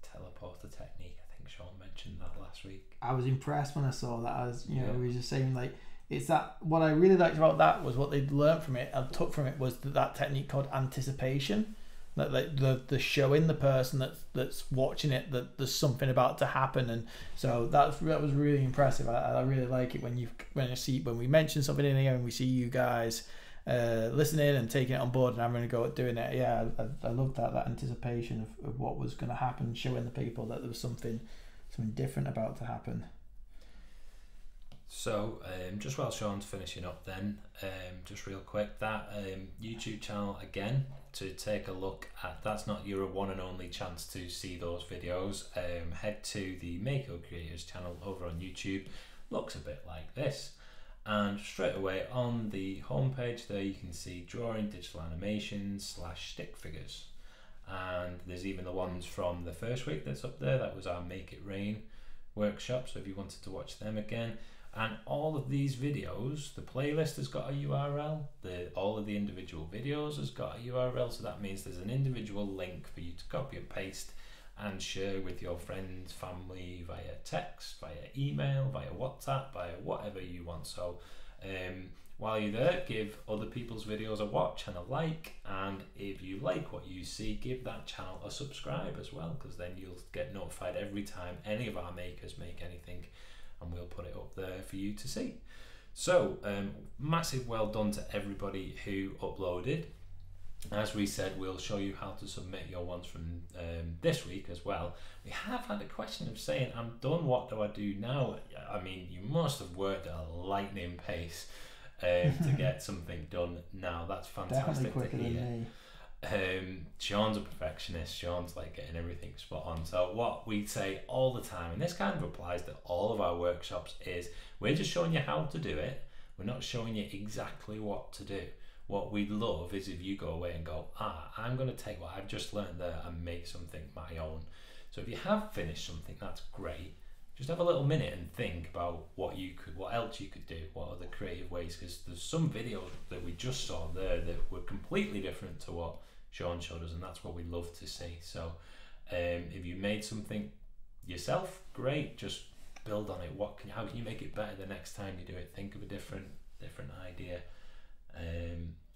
Teleporter technique, I think Sean mentioned that last week. I was impressed when I saw that. I was, we were just saying, like, it's that, what I really liked about that was what they'd learned from it, I took from it, was that technique called anticipation. That, like, the showing the person that's watching it that there's something about to happen. And so that was really impressive. I really like it when we mention something in here and we see you guys listening and taking it on board and having a go at doing it. Yeah, I loved that anticipation of what was going to happen, showing the people that there was something different about to happen. So just while Sean's finishing up then, just real quick, that YouTube channel again, to take a look at, that's not your one and only chance to see those videos. Head to the Mako Creators channel over on YouTube. Looks a bit like this. And straight away on the homepage there you can see drawing digital animations / stick figures, and there's even the ones from the first week that's up there. That was our Make It Rain workshop, so if you wanted to watch them again. And all of these videos, the playlist has got a URL, all of the individual videos has got a URL, so that means there's an individual link for you to copy and paste and share with your friends, family, via text, via email, via WhatsApp, via whatever you want. So while you're there, give other people's videos a watch and a like, and if you like what you see, give that channel a subscribe as well, because then you'll get notified every time any of our makers make anything, and we'll put it up there for you to see. So massive well done to everybody who uploaded. As we said, we'll show you how to submit your ones from this week as well. We have had a question of saying, I'm done, what do I do now? I mean, you must have worked at a lightning pace to get something done now. That's fantastic. Definitely quicker than me. Sean's a perfectionist. Sean's like getting everything spot on. So what we say all the time, and this kind of applies to all of our workshops, is we're just showing you how to do it. We're not showing you exactly what to do. What we'd love is if you go away and go, I'm going to take what I've just learned there and make something my own. So if you have finished something, that's great. Just have a little minute and think about what else you could do, what other creative ways, because there's some videos that we just saw there that were completely different to what Sean showed us, and that's what we love to see. So if you made something yourself, great, just build on it. How can you make it better the next time you do it? Think of a different idea.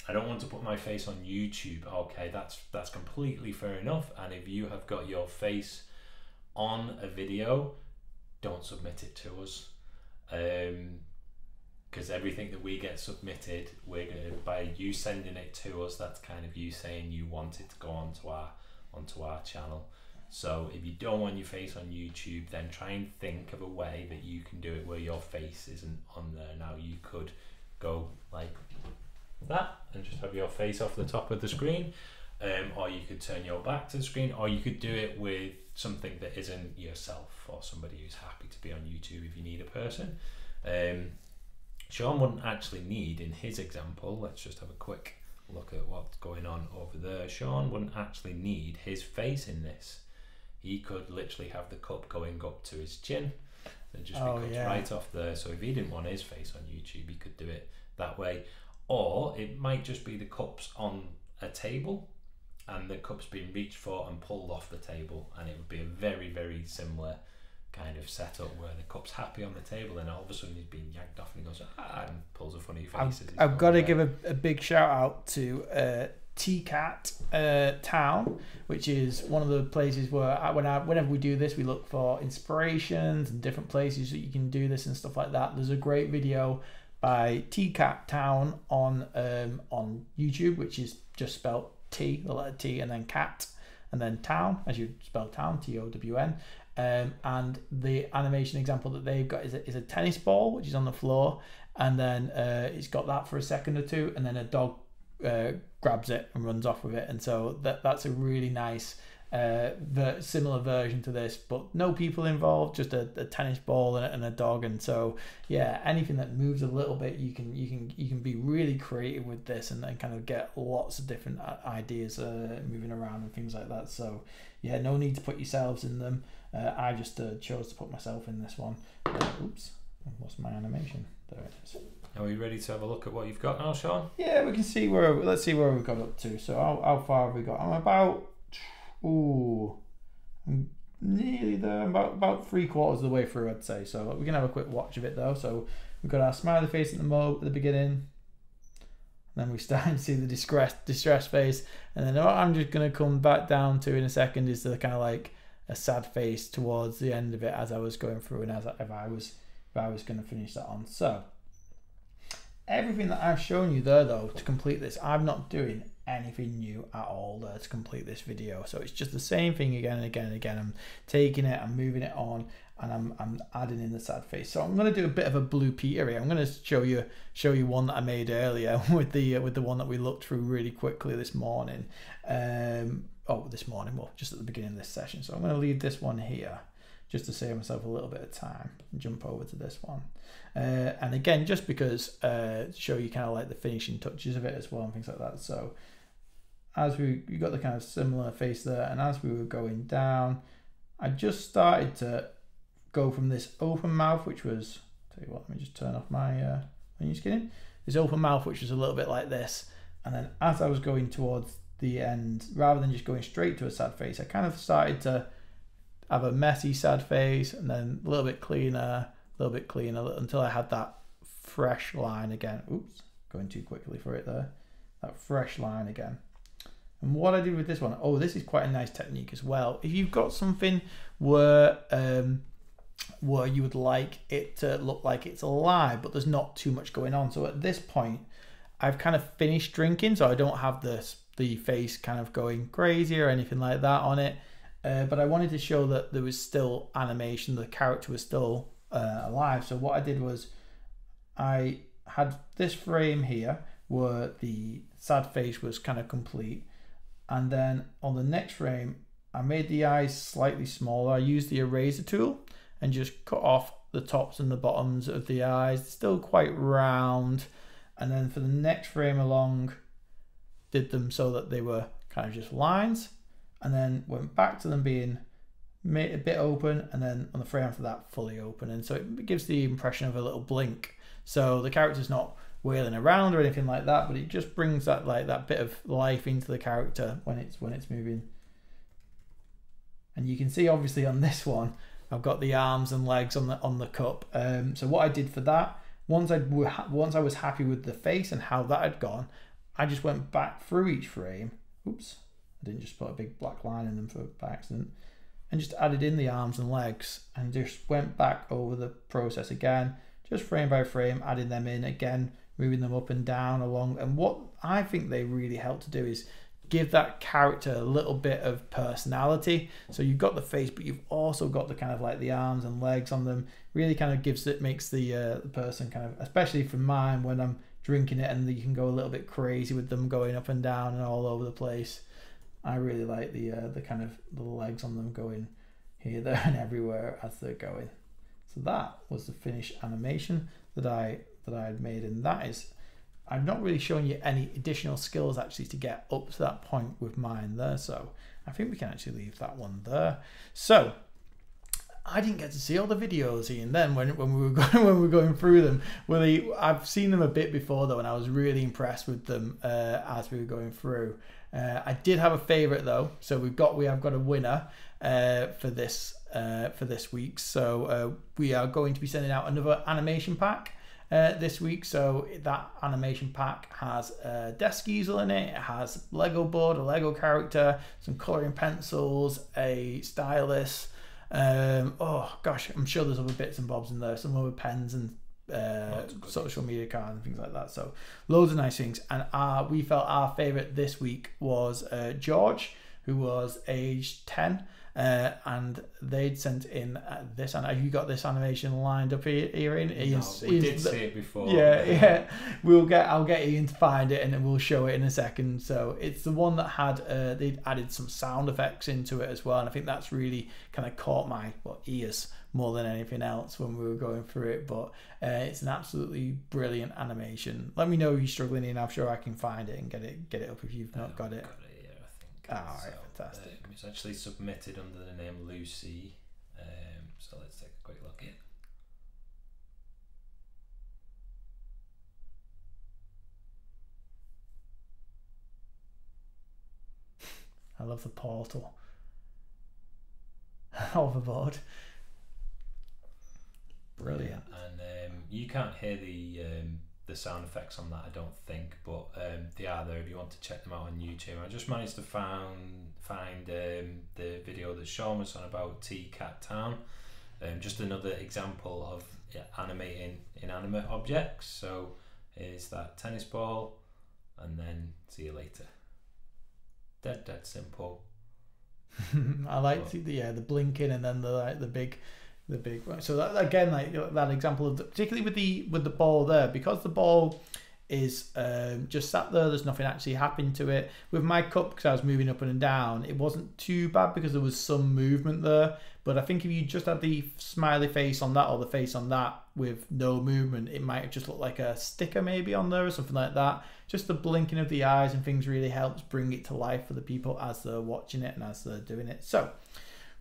I don't want to put my face on YouTube. Okay, that's completely fair enough. And if you have got your face on a video, don't submit it to us, because everything that we get submitted, we're gonna, by you sending it to us, that's kind of you saying you want it to go onto our channel. So if you don't want your face on YouTube, then try and think of a way that you can do it where your face isn't on there. Now you could go like that and just have your face off the top of the screen, or you could turn your back to the screen, or you could do it with something that isn't yourself or somebody who's happy to be on YouTube if you need a person. Sean wouldn't actually need, in his example, let's just have a quick look at what's going on over there. Sean wouldn't actually need his face in this. He could literally have the cup going up to his chin and just be cut right off there. So if he didn't want his face on YouTube, he could do it that way. Or it might just be the cups on a table and the cups being reached for and pulled off the table, and it would be a very, very similar kind of setup where the cup's happy on the table, and all of a sudden he's being yanked off and he goes and pulls a funny face. I've got to give a big shout out to TCAT Town, which is one of the places where whenever we do this, we look for inspirations and different places that you can do this and stuff like that. There's a great video by TCAT Town on YouTube, which is just spelled T, the letter T, and then cat, and then town, as you spell town, TOWN. And the animation example that they've got is a tennis ball, which is on the floor, and then it's got that for a second or two, and then a dog grabs it and runs off with it. And so that's a really nice similar version to this, but no people involved, just a tennis ball and a dog. And so yeah, anything that moves a little bit, you can be really creative with this and kind of get lots of different ideas moving around and things like that. So yeah, no need to put yourselves in them. I just chose to put myself in this one. Oops, I lost my animation. There it is. Are we ready to have a look at what you've got now, Sean? Yeah, we can see let's see where we've got up to. So how far have we got? I'm about, I'm nearly there. I'm about 3/4 of the way through, I'd say. So we can have a quick watch of it though. So we've got our smiley face at the beginning. And then we start to see the distress face. And then what I'm just going to come back down to in a second is the kind of like a sad face towards the end of it as I was going through, and if I was going to finish that on. So everything that I've shown you there though to complete this, I'm not doing anything new at all there to complete this video. So it's just the same thing again and again and again. I'm taking it, I'm moving it on, and I'm adding in the sad face. So I'm going to do a bit of a Blue Peter here. I'm going to show you one that I made earlier with the one that we looked through really quickly this morning. This morning, well, just at the beginning of this session. So I'm going to leave this one here just to save myself a little bit of time and jump over to this one. And again, just because show you kind of like the finishing touches of it as well and things like that. So as you got the kind of similar face there, and as we were going down, I just started to go from this open mouth, which was, tell you what, let me just turn off my menu skinning. This open mouth, which was a little bit like this, and then as I was going towards the end, rather than just going straight to a sad face, I kind of started to have a messy sad face, and then a little bit cleaner, until I had that fresh line again. Oops, going too quickly for it there. That fresh line again. And what I did with this one, this is quite a nice technique as well. If you've got something where you would like it to look like it's alive, but there's not too much going on. So at this point, I've kind of finished drinking, so I don't have the face kind of going crazy or anything like that on it. But I wanted to show that there was still animation, the character was still alive. So what I did was I had this frame here where the sad face was kind of complete, and then on the next frame I made the eyes slightly smaller. I used the eraser tool and just cut off the tops and the bottoms of the eyes, still quite round. And then for the next frame along, did them so that they were kind of just lines, and then went back to them being made a bit open, and then on the frame after that fully open. And so it gives the impression of a little blink. So the character's not wailing around or anything like that, but it just brings that that bit of life into the character when it's moving. And you can see obviously on this one, I've got the arms and legs on the cup. So what I did for that, once I was happy with the face and how that had gone, I just went back through each frame. Oops, I didn't just put a big black line in them by accident. And just added in the arms and legs and just went back over the process again, just frame by frame, adding them in again, moving them up and down along. And what I think they really help to do is give that character a little bit of personality. So you've got the face, but you've also got the kind of like the arms and legs on them. Really kind of makes the person kind of, especially for mine when I'm drinking it, and you can go a little bit crazy with them going up and down and all over the place. I really like the kind of the legs on them going here, there, and everywhere as they're going. So that was the finished animation that I had made, and that is, I've not really shown you any additional skills actually to get up to that point with mine there. So I think we can actually leave that one there. So I didn't get to see all the videos, Ian, then when we were going through them. I've seen them a bit before though, and I was really impressed with them as we were going through. I did have a favorite though, so we have got a winner for this for this week. So we are going to be sending out another animation pack this week. So that animation pack has a desk easel in it. It has Lego board, a Lego character, some coloring pencils, a stylus. Oh gosh, I'm sure there's other bits and bobs in there. Some other pens and social media cards and things like that. So loads of nice things. And we felt our favorite this week was George, who was aged 10. And they'd sent in this, and have you got this animation lined up here, Ian? We did see it before. Yeah. I'll get Ian to find it, and then we'll show it in a second. So it's the one that had they'd added some sound effects into it as well, and I think that's really kind of caught my ears more than anything else when we were going through it. But it's an absolutely brilliant animation. Let me know if you're struggling, and I'm sure I can find it and get it up if you've not got it. Alright, fantastic. It's actually submitted under the name Lucy. So let's take a quick look at it. I love the portal. Overboard. Brilliant. And you can't hear the sound effects on that, I don't think, but they are there if you want to check them out on YouTube. I just managed to find the video that Sean was on about Cat Town. Just another example of animating inanimate objects. So here's that tennis ball, and then see you later. Dead simple. I like the blinking, and then the big. So that, again, like that example of particularly with the ball there, because the ball is just sat there, there's nothing actually happening to it. With my cup, because I was moving up and down, it wasn't too bad because there was some movement there. But I think if you just had the smiley face on that, or the face on that with no movement, it might have just looked like a sticker maybe on there or something like that. Just the blinking of the eyes and things really helps bring it to life for the people as they're watching it and as they're doing it. So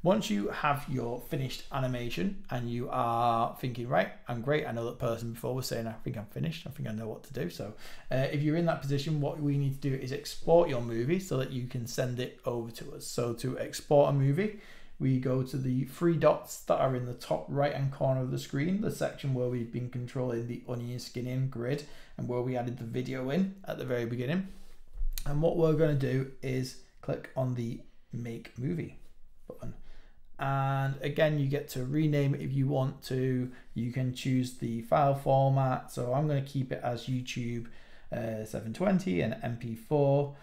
once you have your finished animation and you are thinking, right, I'm great, I know that person before was saying, I think I'm finished, I think I know what to do. So if you're in that position, what we need to do is export your movie so that you can send it over to us. So to export a movie, we go to the three dots that are in the top right hand corner of the screen, the section where we've been controlling the onion skinning grid and where we added the video in at the very beginning. And what we're going to do is click on the Make Movie button. And again, you get to rename it if you want to. You can choose the file format. So I'm going to keep it as YouTube 720 and MP4.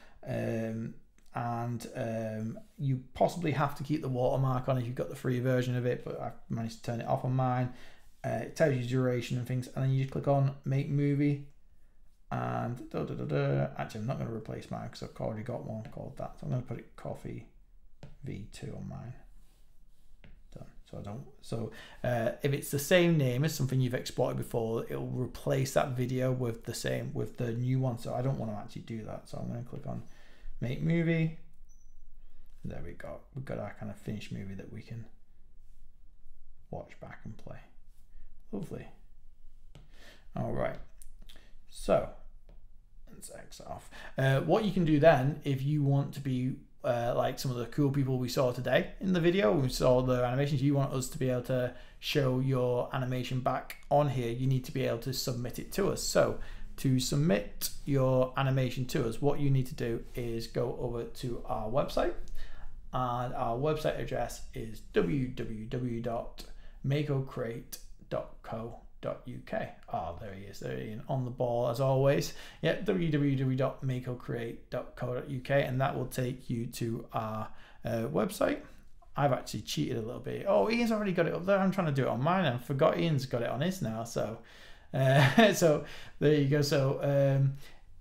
You possibly have to keep the watermark on if you've got the free version of it, but I've managed to turn it off on mine. It tells you duration and things, and then you just click on Make Movie. And actually, I'm not going to replace mine because I've already got one called that. So I'm going to put it Coffee V2 on mine. So if it's the same name as something you've exported before, it will replace that video with the new one. So I don't want to actually do that. So I'm going to click on Make Movie. There we go. We've got our kind of finished movie that we can watch back and play. Lovely. All right. So let's X off. What you can do then, if you want to be like some of the cool people we saw today in the video, we saw the animations, you want us to be able to show your animation back on here, you need to be able to submit it to us. So to submit your animation to us, what you need to do is go over to our website, and our website address is www.makocrate.co.uk. Oh, there he is, there he is, on the ball as always. Yeah, www.makocrate.co.uk, and that will take you to our website. I've actually cheated a little bit. Oh, Ian's already got it up there. I'm trying to do it on mine, and I forgot Ian's got it on his now. So so there you go. So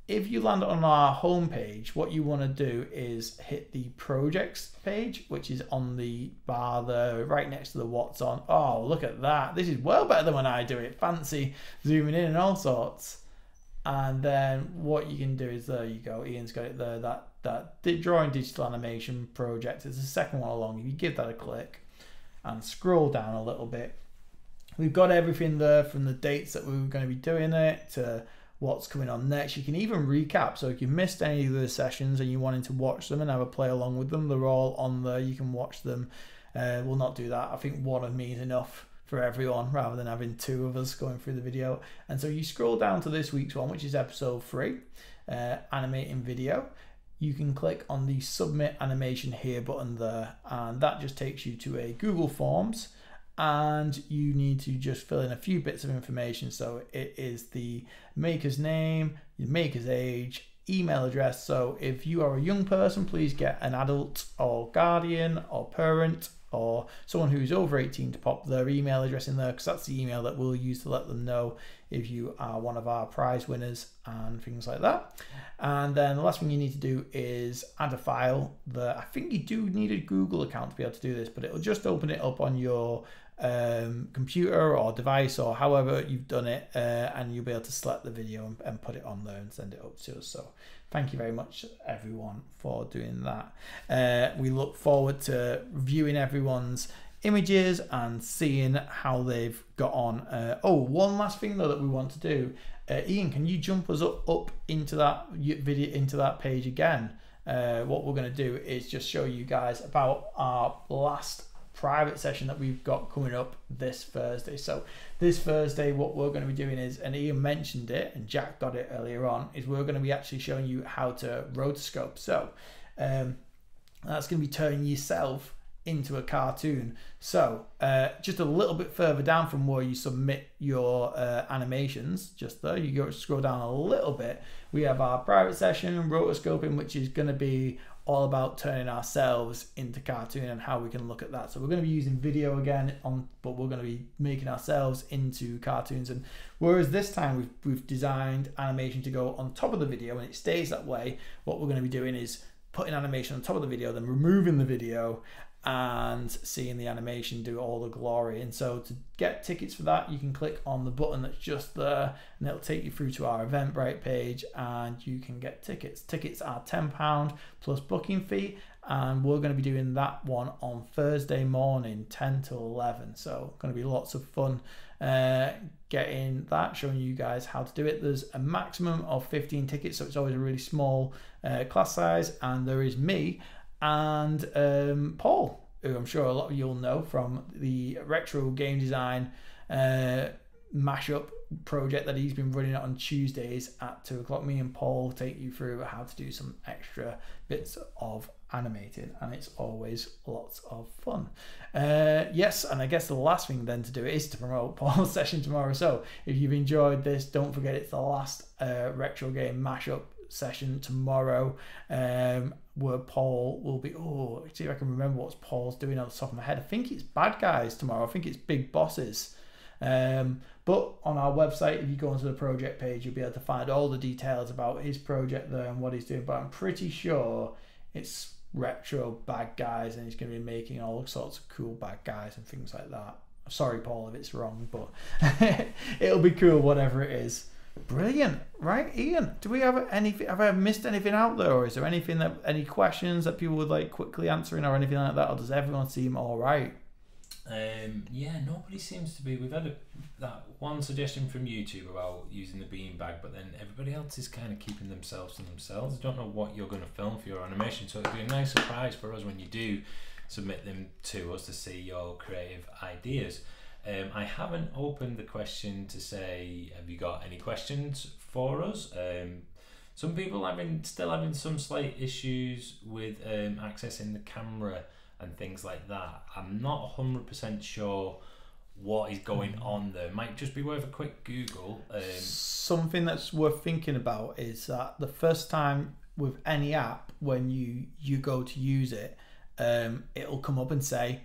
if you land on our homepage, what you want to do is hit the projects page, which is on the bar there, right next to the what's on. Oh, look at that. This is well better than when I do it. Fancy zooming in and all sorts. And then what you can do is, there you go. Ian's got it there. That drawing digital animation project is the second one along. If you give that a click and scroll down a little bit, we've got everything there from the dates that we were going to be doing it to what's coming on next. You can even recap, so if you missed any of the sessions and you wanted to watch them and have a play along with them, they're all on there. You can watch them We'll not do that. I think one of me is enough for everyone rather than having two of us going through the video. And so you scroll down to this week's one, which is episode 3, animating video. You can click on the submit animation here button there, and that just takes you to a Google Forms, and you need to just fill in a few bits of information. So it is the maker's name, the maker's age, email address. So if you are a young person, please get an adult or guardian or parent or someone who's over 18 to pop their email address in there, because that's the email that we'll use to let them know if you are one of our prize winners and things like that. And then the last thing you need to do is add a file. I think you do need a Google account to be able to do this, but it'll just open it up on your computer or device or however you've done it, and you'll be able to select the video and put it on there and send it up to us. So thank you very much everyone for doing that. We look forward to viewing everyone's images and seeing how they've got on. One last thing though that we want to do, Ian, can you jump us up into that video, into that page again? What we're going to do is just show you guys about our last private session that we've got coming up this Thursday. So this Thursday, what we're going to be doing is, and Ian mentioned it and Jack got it earlier on, is we're going to be actually showing you how to rotoscope. So that's going to be turning yourself into a cartoon. So just a little bit further down from where you submit your animations, just there, you go scroll down a little bit, we have our private session, rotoscoping, which is going to be all about turning ourselves into cartoon and how we can look at that. So we're going to be using video again, but we're going to be making ourselves into cartoons. And whereas this time we've designed animation to go on top of the video and it stays that way, what we're going to be doing is putting animation on top of the video, then removing the video and seeing the animation do all the glory. And so to get tickets for that, you can click on the button that's just there and it'll take you through to our Eventbrite page and you can get tickets. Tickets are £10 plus booking fee, and we're going to be doing that one on Thursday morning 10 to 11. So going to be lots of fun getting that, showing you guys how to do it. There's a maximum of 15 tickets, so it's always a really small class size, and there is me and Paul, who I'm sure a lot of you'll know from the retro game design mashup project that he's been running on Tuesdays at 2 o'clock. Me and Paul take you through how to do some extra bits of animating, and it's always lots of fun. Yes, and I guess the last thing then to do is to promote Paul's session tomorrow. So if you've enjoyed this, don't forget it's the last retro game mashup session tomorrow, where Paul will be, see if I can remember what Paul's doing on the top of my head. I think it's bad guys tomorrow. I think it's big bosses. But on our website, if you go onto the project page, you'll be able to find all the details about his project there and what he's doing. But I'm pretty sure it's retro bad guys, and he's going to be making all sorts of cool bad guys and things like that. Sorry, Paul, if it's wrong, but it'll be cool whatever it is. Brilliant, right, Ian? Do we have anything? Have I missed anything out there, or is there anything that any questions that people would like quickly answering, or anything like that, or does everyone seem all right? Yeah, nobody seems to be. We've had that one suggestion from YouTube about using the beanbag, but then everybody else is kind of keeping themselves to themselves. I don't know what you're going to film for your animation, so it'll be a nice surprise for us when you do submit them to us to see your creative ideas. I haven't opened the question to say, have you got any questions for us? Some people still having some slight issues with accessing the camera and things like that. I'm not 100% sure what is going on there. Might just be worth a quick Google. Something that's worth thinking about is that the first time with any app, when you go to use it, it'll come up and say,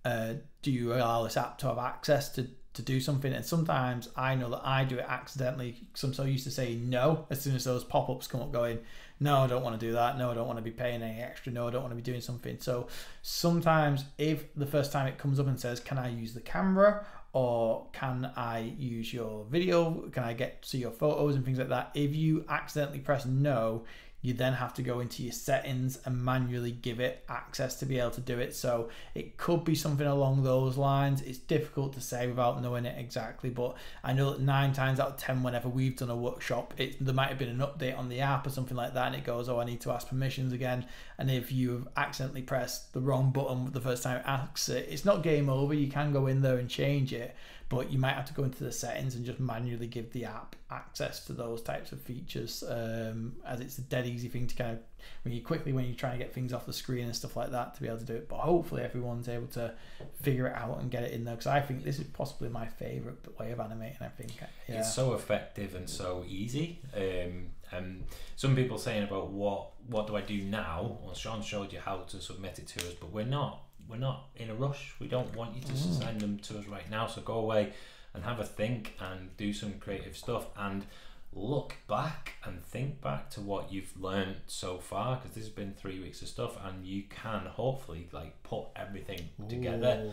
do you allow this app to have access to do something? And sometimes I know that I do it accidentally, because I'm so used to saying no as soon as those pop-ups come up going, no, I don't want to do that, no, I don't want to be paying any extra, no, I don't want to be doing something. So sometimes if the first time it comes up and says, can I use the camera, or can I use your video, can I see your photos and things like that, if you accidentally press no, you then have to go into your settings and manually give it access to be able to do it. So it could be something along those lines. It's difficult to say without knowing it exactly, but I know that 9 times out of 10 whenever we've done a workshop, there might have been an update on the app or something like that, and it goes, oh, I need to ask permissions again. And if you've accidentally pressed the wrong button the first time it asks it, it's not game over. You can go in there and change it, but you might have to go into the settings and just manually give the app access to those types of features, as it's a dead easy thing to kind of, when you're trying to get things off the screen and stuff like that, to be able to do it. But hopefully everyone's able to figure it out and get it in there, because I think this is possibly my favorite way of animating. I think it's so effective and so easy. Some people saying about what do I do now? Well, Sean showed you how to submit it to us, but we're not in a rush. We don't want you to send them to us right now, so go away and have a think and do some creative stuff and look back and think back to what you've learned so far, because this has been 3 weeks of stuff, and you can hopefully like put everything together.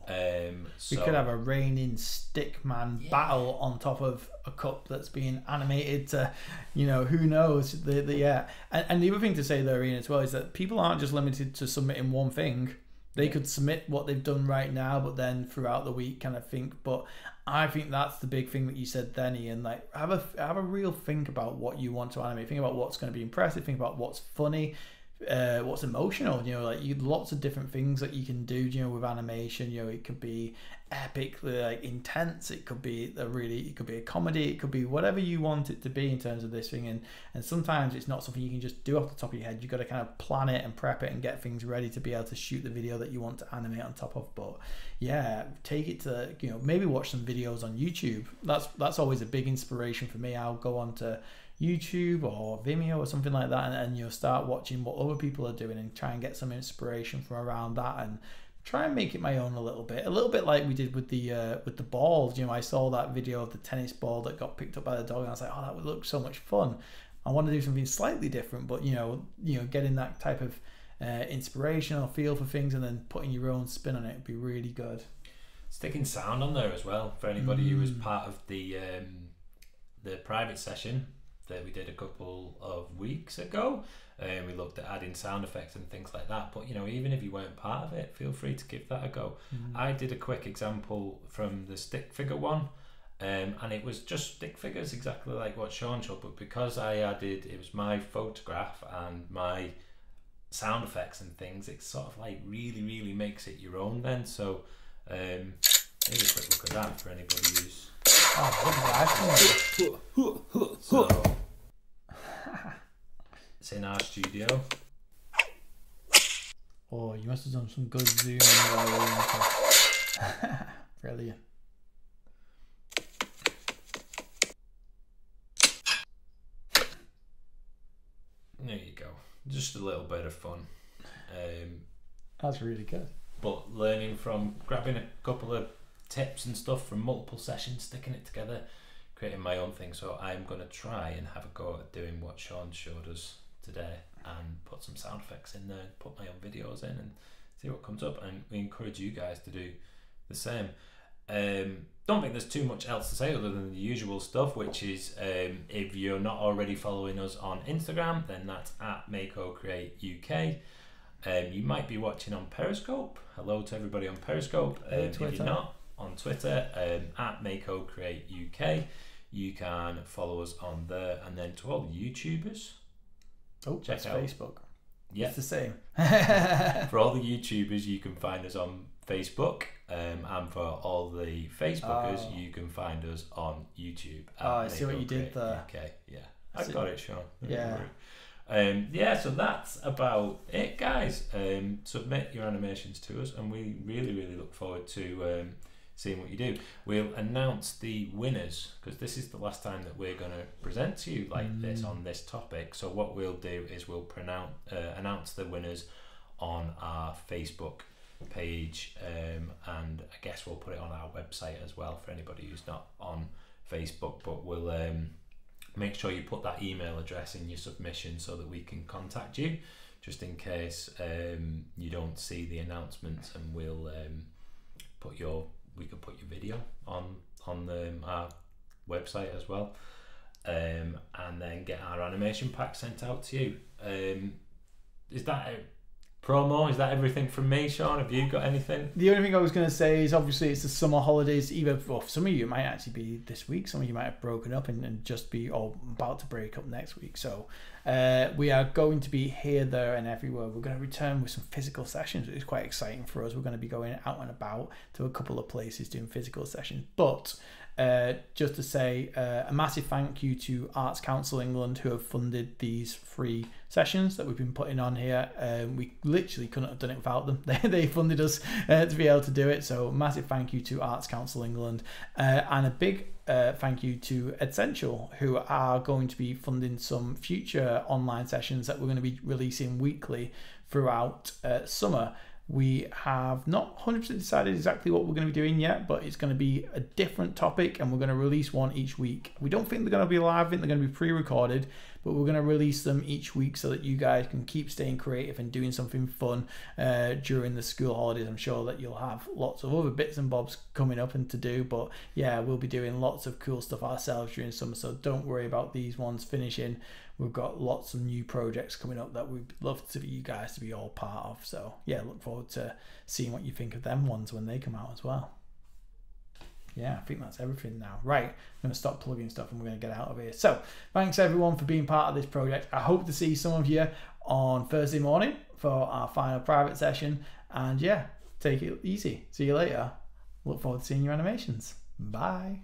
We could have a reigning stickman battle on top of a cup that's being animated to, who knows. And the other thing to say there, Ian, as well, is that people aren't just limited to submitting one thing. They could submit what they've done right now, but then throughout the week kind of think. But I think that's the big thing that you said then, Ian. Like, have a real think about what you want to animate. Think about what's going to be impressive. Think about what's funny, what's emotional. Lots of different things that you can do. With animation, it could be epically like intense. It could be a comedy. It could be whatever you want it to be in terms of this thing. And sometimes it's not something you can just do off the top of your head. You've got to kind of plan it and prep it and get things ready to be able to shoot the video that you want to animate on top of. But yeah, take it to maybe watch some videos on YouTube. That's always a big inspiration for me. I'll go on to YouTube or Vimeo or something like that, and you'll start watching what other people are doing and try and get some inspiration from around that, and try and make it my own a little bit like we did with the balls. I saw that video of the tennis ball that got picked up by the dog, and I was like, oh, that would look so much fun. I want to do something slightly different, but getting that type of inspiration or feel for things and then putting your own spin on it would be really good. Sticking sound on there as well for anybody who was part of the private session that we did a couple of weeks ago. We looked at adding sound effects and things like that, but even if you weren't part of it, feel free to give that a go. I did a quick example from the stick figure one, and it was just stick figures exactly like what Sean showed, but because it was my photograph and my sound effects and things, it sort of like really makes it your own then. So maybe a quick look at that for anybody who's so it's in our studio. Oh, you must have done some good zooming. Brilliant. There you go. Just a little bit of fun. That's really good. But learning from grabbing a couple of tips and stuff from multiple sessions, sticking it together, creating my own thing. So I'm going to try and have a go at doing what Sean showed us today and put some sound effects in there, put my own videos in and see what comes up, and we encourage you guys to do the same. Don't think there's too much else to say other than the usual stuff, which is if you're not already following us on Instagram, then that's at MakeOCreateUK. You might be watching on Periscope. Hello to everybody on Periscope. If you're not, on Twitter, at MakeOCreateUK. You can follow us on there, and then to all the YouTubers, check out Facebook. Yeah, it's the same. For all the YouTubers, you can find us on Facebook, and for all the Facebookers, you can find us on YouTube. I see what you did there. Okay, yeah, I got it, Sean. Yeah. So that's about it, guys. Submit your animations to us, and we really look forward to seeing what you do. We'll announce the winners, because this is the last time that we're going to present to you like this on this topic. So what we'll do is we'll announce the winners on our Facebook page, and I guess we'll put it on our website as well for anybody who's not on Facebook. But we'll make sure you put that email address in your submission so that we can contact you, just in case you don't see the announcements, and we'll we can put your video on our website as well. and then get our animation pack sent out to you. Is that a promo? Is that everything from me, Sean? Have you got anything? The only thing I was going to say is obviously it's the summer holidays. Either for some of you it might actually be this week. Some of you might have broken up and just be all about to break up next week. So we are going to be here, there and everywhere. We're going to return with some physical sessions, which is quite exciting for us. We're going to be going out and about to a couple of places doing physical sessions. But just to say a massive thank you to Arts Council England, who have funded these free sessions that we've been putting on here. We literally couldn't have done it without them. They funded us to be able to do it. So massive thank you to Arts Council England, and a big thank you to Essential, who are going to be funding some future online sessions that we're going to be releasing weekly throughout summer. We have not 100% decided exactly what we're going to be doing yet, but it's going to be a different topic and we're going to release one each week. We don't think they're going to be live, I think they're going to be pre-recorded, but we're going to release them each week so that you guys can keep staying creative and doing something fun during the school holidays. I'm sure that you'll have lots of other bits and bobs coming up and to do, but yeah, we'll be doing lots of cool stuff ourselves during summer, so don't worry about these ones finishing. We've got lots of new projects coming up that we'd love for you guys to be all part of. So yeah, look forward to seeing what you think of them ones when they come out as well. Yeah, I think that's everything now. Right, I'm going to stop plugging stuff and we're going to get out of here. So thanks everyone for being part of this project. I hope to see some of you on Thursday morning for our final private session. And yeah, take it easy. See you later. Look forward to seeing your animations. Bye.